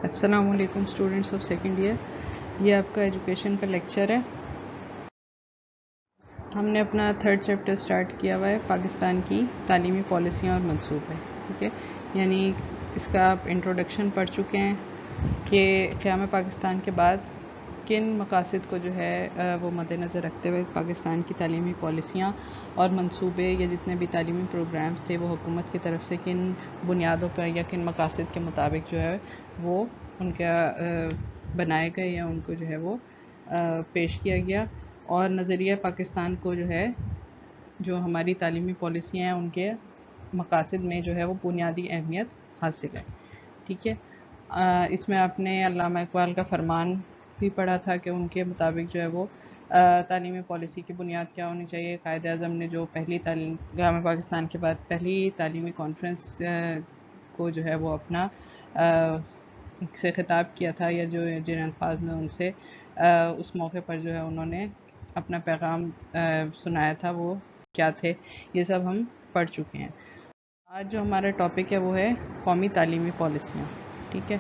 السلام علیکم students of second year. یہ آپ کا ایجوکیشن کا لیکچر ہے. ہم نے اپنا 3rd چیپٹر سٹارٹ کیا ہوا ہے، پاکستان کی تعلیمی پالیسیاں اور منصوبے. ٹھیک ہے، یعنی اس کا آپ انٹروڈکشن پڑھ چکے ہیں کہ قیام پاکستان کے بعد کن مقاصد کو جو ہے وہ مد نظر رکھتے ہوئے پاکستان کی تعلیمی پالیسیاں اور منصوبے یا جتنے بھی تعلیمی پروگرامز تھے وہ حکومت کی طرف سے کن بنیادوں پر یا کن مقاصد کے مطابق جو ہے وہ ان کا بنائے گئے یا ان کو جو ہے وہ پیش کیا گیا. اور نظریہ پاکستان کو جو ہے جو ہماری تعلیمی پالیسیاں ہیں ان کے مقاصد میں جو ہے وہ بنیادی اہمیت حاصل ہے. ٹھیک ہے، اس میں آپ نے علامہ اقبال کا فرمان بھی پڑھا تھا کہ ان کے مطابق جو ہے وہ تعلیمی پالیسی کی بنیاد کیا ہونی چاہیے. قائد اعظم نے جو پہلی قیام پاکستان کے بعد پہلی تعلیمی کانفرنس کو جو ہے وہ اپنا سے خطاب کیا تھا یا جو جن الفاظ میں ان سے اس موقع پر جو ہے انہوں نے اپنا پیغام سنایا تھا وہ کیا تھے، یہ سب ہم پڑھ چکے ہیں. آج جو ہمارا ٹاپک ہے وہ ہے قومی تعلیمی پالیسیاں. ٹھیک ہے،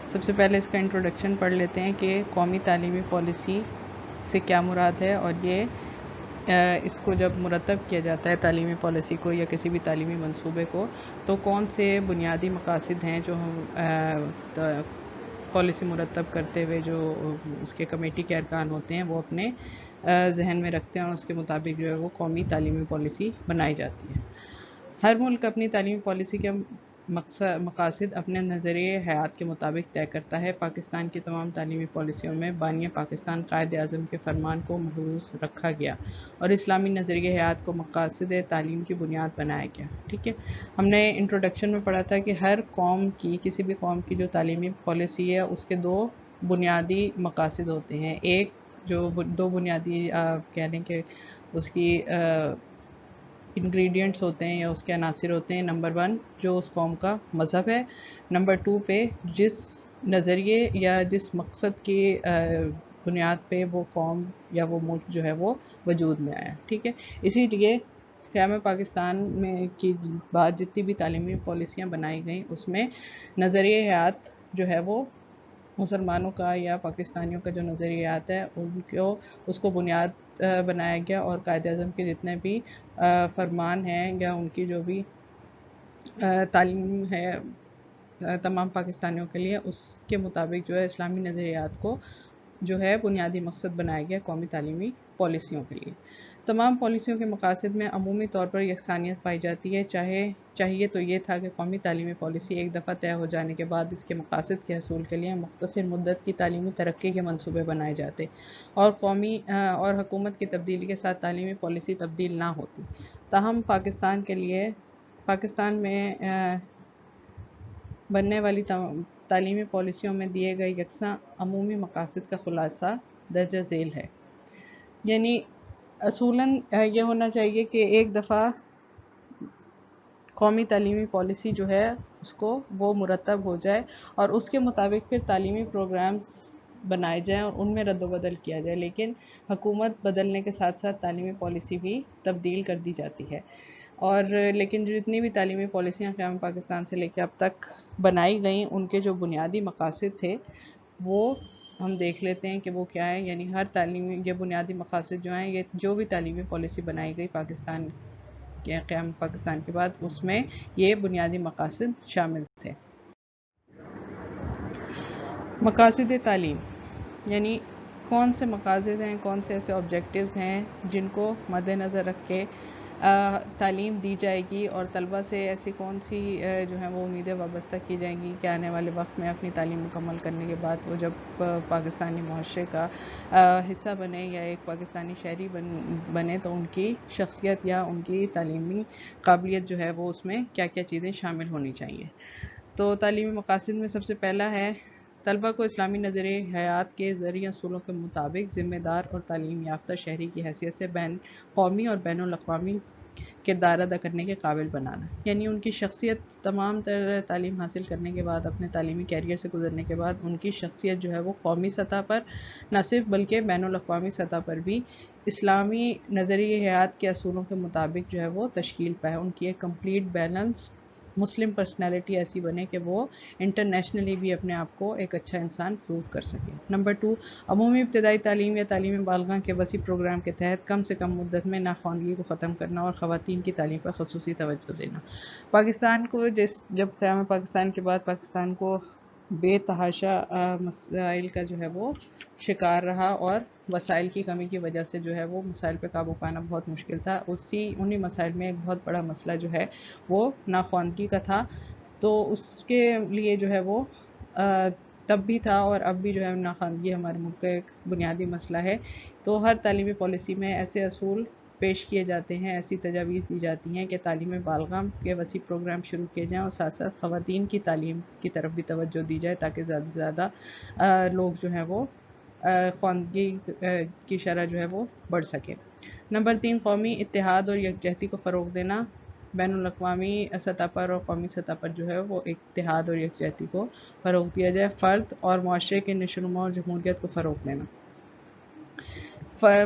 سب سے پہلے اس کا انٹروڈکشن پڑھ لیتے ہیں کہ قومی تعلیمی پالیسی سے کیا مراد ہے، اور یہ اس کو جب مرتب کیا جاتا ہے تعلیمی پالیسی کو یا کسی بھی تعلیمی منصوبے کو تو کون سے بنیادی مقاصد ہیں جو ہم پالیسی مرتب کرتے ہوئے جو اس کے کمیٹی کے ارکان ہوتے ہیں وہ اپنے ذہن میں رکھتے ہیں اور اس کے مطابق جو ہے وہ قومی تعلیمی پالیسی بنائی جاتی ہے. ہر ملک اپنی تعلیمی پالیسی کے مقاصد اپنے نظریے حیات کے مطابق طے کرتا ہے. پاکستان کی تمام تعلیمی پالیسیوں میں بانی پاکستان قائد اعظم کے فرمان کو محفوظ رکھا گیا اور اسلامی نظریے حیات کو مقاصد تعلیم کی بنیاد بنایا گیا. ٹھیک ہے، ہم نے انٹروڈکشن میں پڑھا تھا کہ ہر قوم کی کسی بھی قوم کی جو تعلیمی پالیسی ہے اس کے 2 بنیادی مقاصد ہوتے ہیں. ایک جو 2 بنیادی کہہ لیں کہ اس کی انگریڈینٹس ہوتے ہیں یا اس کے عناصر ہوتے ہیں. نمبر 1 جو اس قوم کا مذہب ہے، نمبر 2 پہ جس نظریے یا جس مقصد کی بنیاد پہ وہ قوم یا وہ ملک جو ہے وہ وجود میں آیا. ٹھیک ہے، اسی لیے قیام پاکستان میں کی بعد جتنی بھی تعلیمی پالیسیاں بنائی گئیں اس میں نظریہ حیات جو ہے وہ مسلمانوں کا یا پاکستانیوں کا جو نظریات ہے اس کو بنیاد بنایا گیا اور قائد اعظم کے جتنے بھی فرمان ہیں یا ان کی جو بھی تعلیم ہے تمام پاکستانیوں کے لیے اس کے مطابق جو ہے اسلامی نظریات کو جو ہے بنیادی مقصد بنایا گیا قومی تعلیمی پالیسیوں کے لیے. تمام پالیسیوں کے مقاصد میں عمومی طور پر یکسانیت پائی جاتی ہے. چاہیے تو یہ تھا کہ قومی تعلیمی پالیسی ایک دفعہ طے ہو جانے کے بعد اس کے مقاصد کے حصول کے لیے مختصر مدت کی تعلیمی ترقی کے منصوبے بنائے جاتے اور قومی اور حکومت کی تبدیلی کے ساتھ تعلیمی پالیسی تبدیل نہ ہوتی. تاہم پاکستان میں بننے والی تعلیمی پالیسیوں میں دیے گئے یکساں عمومی مقاصد کا خلاصہ درجہ ذیل ہے. یعنی اصولاً یہ ہونا چاہیے کہ ایک دفعہ قومی تعلیمی پالیسی جو ہے اس کو وہ مرتب ہو جائے اور اس کے مطابق پھر تعلیمی پروگرامز بنائے جائیں اور ان میں رد و بدل کیا جائے. لیکن حکومت بدلنے کے ساتھ ساتھ تعلیمی پالیسی بھی تبدیل کر دی جاتی ہے. اور لیکن جتنی بھی تعلیمی پالیسیاں قیام پاکستان سے لے کے اب تک بنائی گئیں ان کے جو بنیادی مقاصد تھے وہ ہم دیکھ لیتے ہیں کہ وہ کیا ہے. یعنی ہر تعلیمی یہ بنیادی مقاصد جو ہیں یہ جو بھی تعلیمی پالیسی بنائی گئی پاکستان کے قیام پاکستان کے بعد اس میں یہ بنیادی مقاصد شامل تھے. مقاصد تعلیم یعنی کون سے مقاصد ہیں، کون سے ایسے آبجیکٹیوز ہیں جن کو مد نظر رکھ کے تعلیم دی جائے گی اور طلبہ سے ایسی کون سی جو ہیں وہ امیدیں وابستہ کی جائیں گی کہ آنے والے وقت میں اپنی تعلیم مکمل کرنے کے بعد وہ جب پاکستانی معاشرے کا حصہ بنے یا ایک پاکستانی شہری بنے تو ان کی شخصیت یا ان کی تعلیمی قابلیت جو ہے وہ اس میں کیا کیا چیزیں شامل ہونی چاہیے. تو تعلیمی مقاصد میں سب سے پہلا ہے طلبہ کو اسلامی نظریہ حیات کے ذریعہ اصولوں کے مطابق ذمہ دار اور تعلیم یافتہ شہری کی حیثیت سے بین قومی اور بین الاقوامی کردار ادا کرنے کے قابل بنانا. یعنی ان کی شخصیت تمام تر تعلیم حاصل کرنے کے بعد اپنے تعلیمی کیریئر سے گزرنے کے بعد ان کی شخصیت جو ہے وہ قومی سطح پر نہ صرف بلکہ بین الاقوامی سطح پر بھی اسلامی نظریہ حیات کے اصولوں کے مطابق جو ہے وہ تشکیل پائے. ان کی ایک کمپلیٹ بیلنس مسلم پرسنالٹی ایسی بنے کہ وہ انٹرنیشنلی بھی اپنے آپ کو ایک اچھا انسان پروو کر سکے. نمبر 2، عمومی ابتدائی تعلیم یا تعلیم بالغاں کے وسیع پروگرام کے تحت کم سے کم مدت میں ناخواندگی کو ختم کرنا اور خواتین کی تعلیم پر خصوصی توجہ دینا. پاکستان کو جب قیام پاکستان کے بعد پاکستان کو بے تحاشا مسائل کا جو ہے وہ شکار رہا اور وسائل کی کمی کی وجہ سے جو ہے وہ مسائل پہ قابو پانا بہت مشکل تھا. انہی مسائل میں ایک بہت بڑا مسئلہ جو ہے وہ ناخواندگی کا تھا. تو اس کے لیے جو ہے وہ تب بھی تھا اور اب بھی جو ہے ناخواندگی ہمارے ملک کا ایک بنیادی مسئلہ ہے. تو ہر تعلیمی پالیسی میں ایسے اصول پیش کیے جاتے ہیں، ایسی تجاویز دی جاتی ہیں کہ تعلیم بالغاں کے وسیع پروگرام شروع کیے جائیں اور ساتھ ساتھ خواتین کی تعلیم کی طرف بھی توجہ دی جائے تاکہ زیادہ سے زیادہ لوگ جو ہیں وہ خواندگی کی شرح جو ہے وہ بڑھ سکے. نمبر 3، قومی اتحاد اور یکجہتی کو فروغ دینا. بین الاقوامی سطح پر اور قومی سطح پر جو ہے وہ اتحاد اور یکجہتی کو فروغ دیا جائے. فرد اور معاشرے کے نشوونما اور جمہوریت کو فروغ دینا.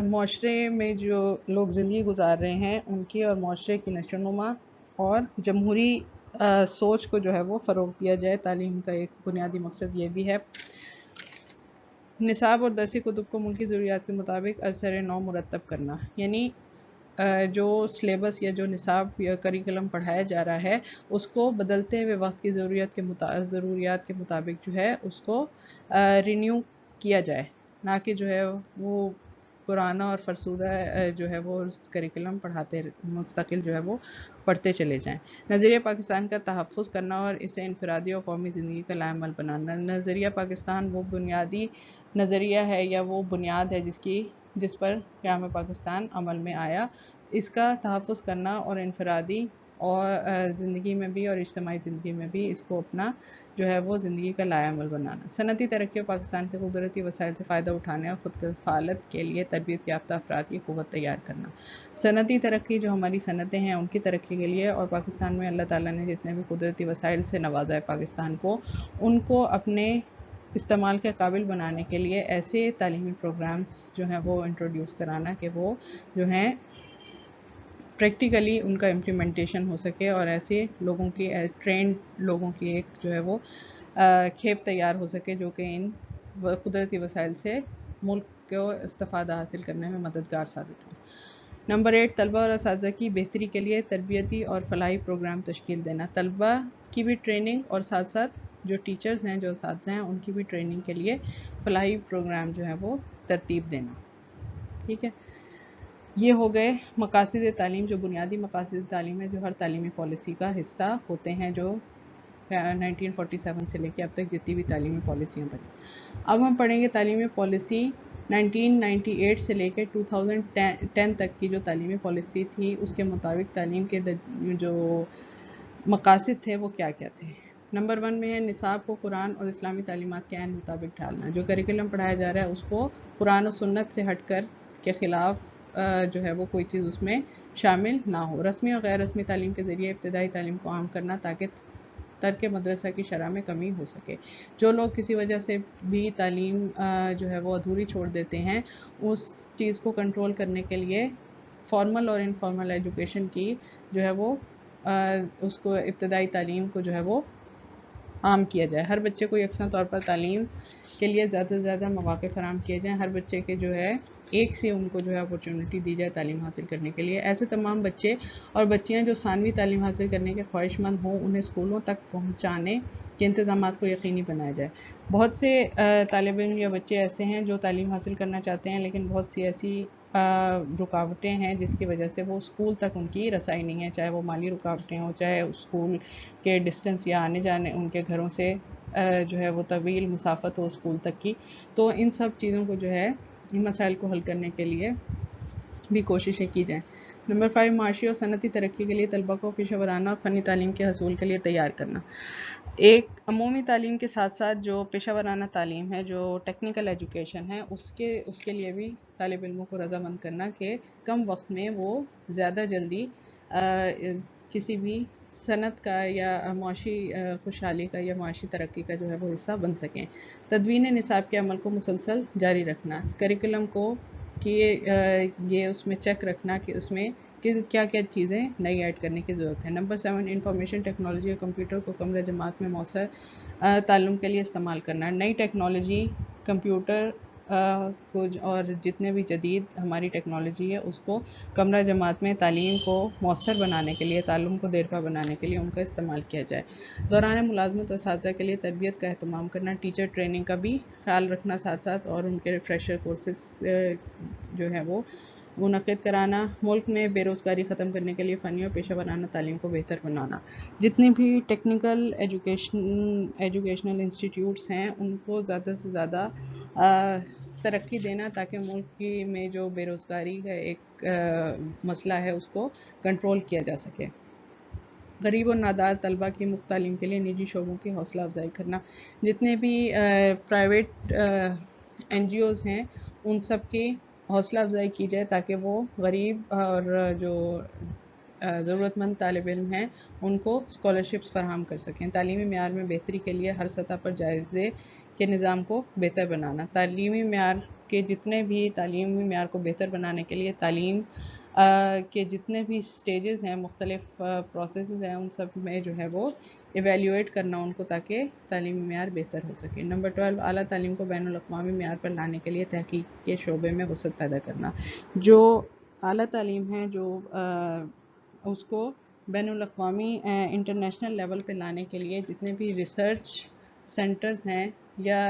معاشرے میں جو لوگ زندگی گزار رہے ہیں ان کی اور معاشرے کی نشوونما اور جمہوری سوچ کو جو ہے وہ فروغ دیا جائے. تعلیم کا ایک بنیادی مقصد یہ بھی ہے. نصاب اور درسی کتب کو ملکی ضروریات کے مطابق ازسر نو مرتب کرنا، یعنی جو سلیبس یا جو نصاب یا کریکلم پڑھایا جا رہا ہے اس کو بدلتے ہوئے وقت کی ضروریات کے مطابق جو ہے اس کو رینیو کیا جائے، نہ کہ جو ہے وہ پرانا اور فرسودہ جو ہے وہ کریکلم پڑھاتے مستقل جو ہے وہ پڑھتے چلے جائیں. نظریہ پاکستان کا تحفظ کرنا اور اسے انفرادی اور قومی زندگی کا لائحہ عمل بنانا. نظریہ پاکستان وہ بنیادی نظریہ ہے یا وہ بنیاد ہے جس پر قیام پاکستان عمل میں آیا. اس کا تحفظ کرنا اور انفرادی اور زندگی میں بھی اور اجتماعی زندگی میں بھی اس کو اپنا جو ہے وہ زندگی کا لائحہ عمل بنانا. صنعتی ترقی اور پاکستان کے قدرتی وسائل سے فائدہ اٹھانے اور خود کفالت کے لیے تربیت یافتہ افراد کی قوت تیار کرنا. صنعتی ترقی جو ہماری صنعتیں ہیں ان کی ترقی کے لیے اور پاکستان میں اللہ تعالیٰ نے جتنے بھی قدرتی وسائل سے نوازا ہے پاکستان کو، ان کو اپنے استعمال کے قابل بنانے کے لیے ایسے تعلیمی پروگرامز جو ہیں وہ انٹروڈیوس کرانا کہ وہ جو ہیں پریکٹیکلی ان کا امپلیمنٹیشن ہو سکے اور ایسے لوگوں کی ٹرینڈ لوگوں کی ایک جو ہے وہ کھیپ تیار ہو سکے جو کہ ان قدرتی وسائل سے ملک کو استفادہ حاصل کرنے میں مددگار ثابت ہو. نمبر 8، طلبہ اور اساتذہ کی بہتری کے لیے تربیتی اور فلاحی پروگرام تشکیل دینا. طلبہ کی بھی ٹریننگ اور ساتھ ساتھ جو ٹیچرز ہیں جو اساتذہ ہیں ان کی بھی ٹریننگ کے لیے فلاحی پروگرام جو ہے وہ ترتیب دینا. ٹھیک ہے، یہ ہو گئے مقاصد تعلیم، جو بنیادی مقاصد تعلیم ہے جو ہر تعلیمی پالیسی کا حصہ ہوتے ہیں جو 1947 سے لے کے اب تک جتنی بھی تعلیمی پالیسیاں بنی. اب ہم پڑھیں گے تعلیمی پالیسی 1998 سے لے کے 2010 تک کی جو تعلیمی پالیسی تھی اس کے مطابق تعلیم کے جو مقاصد تھے وہ کیا کیا تھے. نمبر 1 میں ہے نصاب کو قرآن اور اسلامی تعلیمات کے عین مطابق ڈھالنا. جو کریکلم پڑھایا جا رہا ہے اس کو قرآن و سنت سے ہٹ کر کے خلاف جو ہے وہ کوئی چیز اس میں شامل نہ ہو. رسمی اور غیر رسمی تعلیم کے ذریعے ابتدائی تعلیم کو عام کرنا تاکہ ترک مدرسہ کی شرح میں کمی ہو سکے. جو لوگ کسی وجہ سے بھی تعلیم جو ہے وہ ادھوری چھوڑ دیتے ہیں اس چیز کو کنٹرول کرنے کے لیے فارمل اور انفارمل ایجوکیشن کی جو ہے وہ اس کو ابتدائی تعلیم کو جو ہے وہ عام کیا جائے. ہر بچے کو یکساں طور پر تعلیم کے لیے زیادہ سے زیادہ مواقع فراہم کیے جائیں. ہر بچے کے جو ہے ایک سے ان کو جو ہے اپورچونٹی دی جائے تعلیم حاصل کرنے کے لیے. ایسے تمام بچے اور بچیاں جو ثانوی تعلیم حاصل کرنے کے خواہش مند ہوں انہیں اسکولوں تک پہنچانے کے انتظامات کو یقینی بنایا جائے. بہت سے طالب علم یا بچے ایسے ہیں جو تعلیم حاصل کرنا چاہتے ہیں لیکن بہت سی ایسی رکاوٹیں ہیں جس کی وجہ سے وہ اسکول تک ان کی رسائی نہیں ہے، چاہے وہ مالی رکاوٹیں ہوں، چاہے اسکول کے ڈسٹنس یا آنے جانے ان کے گھروں سے جو ہے وہ طویل مسافت ہو اسکول تک کی. تو ان سب چیزوں کو جو ہے ان مسائل کو حل کرنے کے لیے بھی کوششیں کی جائیں. نمبر 5، معاشی اور صنعتی ترقی کے لیے طلبہ کو پیشہ ورانہ اور فنی تعلیم کے حصول کے لیے تیار کرنا. ایک عمومی تعلیم کے ساتھ ساتھ جو پیشہ ورانہ تعلیم ہے جو ٹیکنیکل ایجوکیشن ہے اس کے لیے بھی طالب علموں کو رضامند کرنا کہ کم وقت میں وہ زیادہ جلدی کسی بھی صنعت کا یا معاشی خوشحالی کا یا معاشی ترقی کا جو ہے وہ حصہ بن سکیں. تدوین نصاب کے عمل کو مسلسل جاری رکھنا. کریکلم کو کہ یہ اس میں چیک رکھنا کہ اس میں کہ کیا کیا چیزیں نئی ایڈ کرنے کی ضرورت ہے. نمبر 7 انفارمیشن ٹیکنالوجی اور کمپیوٹر کو کمرہ جماعت میں مؤثر تعلم کے لیے استعمال کرنا. نئی ٹیکنالوجی کمپیوٹر کو اور جتنے بھی جدید ہماری ٹیکنالوجی ہے اس کو کمرہ جماعت میں تعلیم کو مؤثر بنانے کے لیے، تعلم کو دیرپا بنانے کے لیے ان کا استعمال کیا جائے. دوران ملازمت اساتذہ کے لیے تربیت کا اہتمام کرنا، ٹیچر ٹریننگ کا بھی خیال رکھنا ساتھ ساتھ، اور ان کے ریفریشر کورسز جو ہے وہ منعقد کرانا. ملک میں بے روزگاری ختم کرنے کے لیے فنی اور پیشہ ورانہ تعلیم کو بہتر بنانا. جتنی بھی ٹیکنیکل ایجوکیشنل انسٹیٹیوٹس ہیں ان کو زیادہ سے زیادہ ترقی دینا تاکہ ملک میں جو بے روزگاری کا ایک مسئلہ ہے اس کو کنٹرول کیا جا سکے. غریب اور نادار طلبہ کی مفت تعلیم کے لیے نجی شعبوں کی حوصلہ افزائی کرنا. جتنے بھی پرائیویٹ NGOs ہیں ان سب کی حوصلہ افزائی کی جائے تاکہ وہ غریب اور جو ضرورت مند طالب علم ہیں ان کو اسکالرشپس فراہم کر سکیں. تعلیمی معیار میں بہتری کے لیے ہر سطح پر جائزے کے نظام کو بہتر بنانا. تعلیمی معیار کو بہتر بنانے کے لیے تعلیم کے جتنے بھی سٹیجز ہیں، مختلف پروسیسز ہیں، ان سب میں جو ہے وہ ایویلیویٹ کرنا ان کو تاکہ تعلیمی معیار بہتر ہو سکے. نمبر 12 اعلیٰ تعلیم کو بین الاقوامی معیار پر لانے کے لیے تحقیق کے شعبے میں وسعت پیدا کرنا. جو اعلیٰ تعلیم ہے جو اس کو بین الاقوامی انٹرنیشنل لیول پہ لانے کے لیے جتنے بھی ریسرچ سینٹرز ہیں یا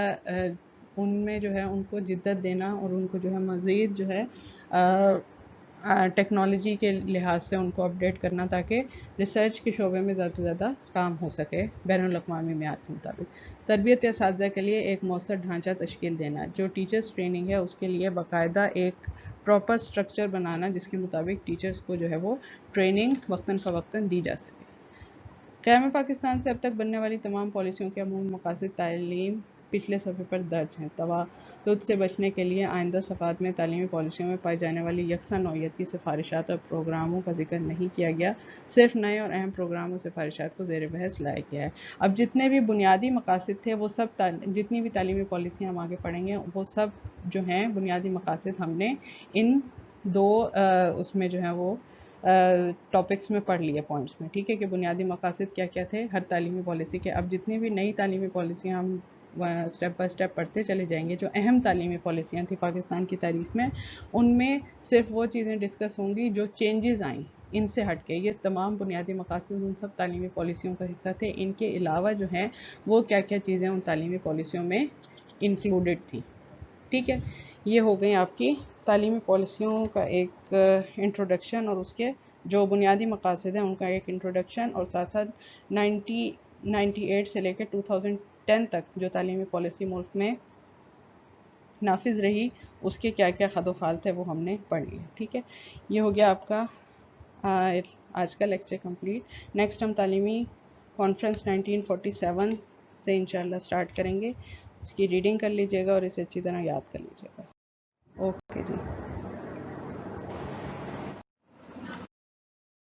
ان میں جو ہے ان کو جدت دینا اور ان کو جو ہے مزید جو ہے ٹیکنالوجی کے لحاظ سے ان کو اپڈیٹ کرنا تاکہ ریسرچ کے شعبے میں زیادہ سے زیادہ کام ہو سکے بین الاقوامی معیار کے مطابق. تربیت اساتذہ کے لیے ایک مؤثر ڈھانچہ تشکیل دینا. جو ٹیچرز ٹریننگ ہے اس کے لیے باقاعدہ ایک پراپر سٹرکچر بنانا جس کے مطابق ٹیچرز کو جو ہے وہ ٹریننگ وقتاً فوقتاً دی جا سکے. قیام پاکستان سے اب تک بننے والی تمام پالیسیوں کے عمومی مقاصد تعلیم پچھلے صفحے پر درج ہیں. توالد سے بچنے کے لیے آئندہ صفحات میں تعلیمی پالیسیوں میں پائی جانے والی یکساں نوعیت کی سفارشات اور پروگراموں کا ذکر نہیں کیا گیا، صرف نئے اور اہم پروگرام اور سفارشات کو زیر بحث لایا گیا ہے. اب جتنے بھی بنیادی مقاصد تھے وہ سب جتنی بھی تعلیمی پالیسیاں ہم آگے پڑھیں گے وہ سب جو ہیں بنیادی مقاصد ہم نے ان دو اس میں جو ہے وہ ٹاپکس میں پڑھ لیے پوائنٹس میں. ٹھیک ہے کہ بنیادی مقاصد کیا کیا تھے ہر تعلیمی پالیسی کے. اب جتنی بھی نئی تعلیمی پالیسیاں ہم اسٹیپ بائی اسٹیپ پڑھتے چلے جائیں گے. جو اہم تعلیمی پالیسیاں تھیں پاکستان کی تاریخ میں ان میں صرف وہ چیزیں ڈسکس ہوں گی جو چینجز آئیں ان سے ہٹ کے. یہ تمام بنیادی مقاصد ان سب تعلیمی پالیسیوں کا حصہ تھے. ان کے علاوہ جو ہیں وہ کیا کیا چیزیں ان تعلیمی پالیسیوں میں انکلوڈڈ تھیں. ٹھیک ہے، یہ ہو گئی آپ کی تعلیمی پالیسیوں کا ایک انٹروڈکشن اور اس کے جو بنیادی مقاصد ہیں ان کا ایک انٹروڈکشن، اور ساتھ ساتھ 1998 سے لے کے 2010 تک جو تعلیمی پالیسی ملک میں نافذ رہی اس کے کیا کیا خد و خال تھے وہ ہم نے پڑھ لیے. ٹھیک ہے، یہ ہو گیا آپ کا آج کا لیکچر کمپلیٹ. نیکسٹ ہم تعلیمی کانفرنس 1947 سے انشاءاللہ سٹارٹ کریں گے. اس کی ریڈنگ کر لیجئے گا اور اسے اچھی طرح یاد کر لیجئے گا. اوکے جی.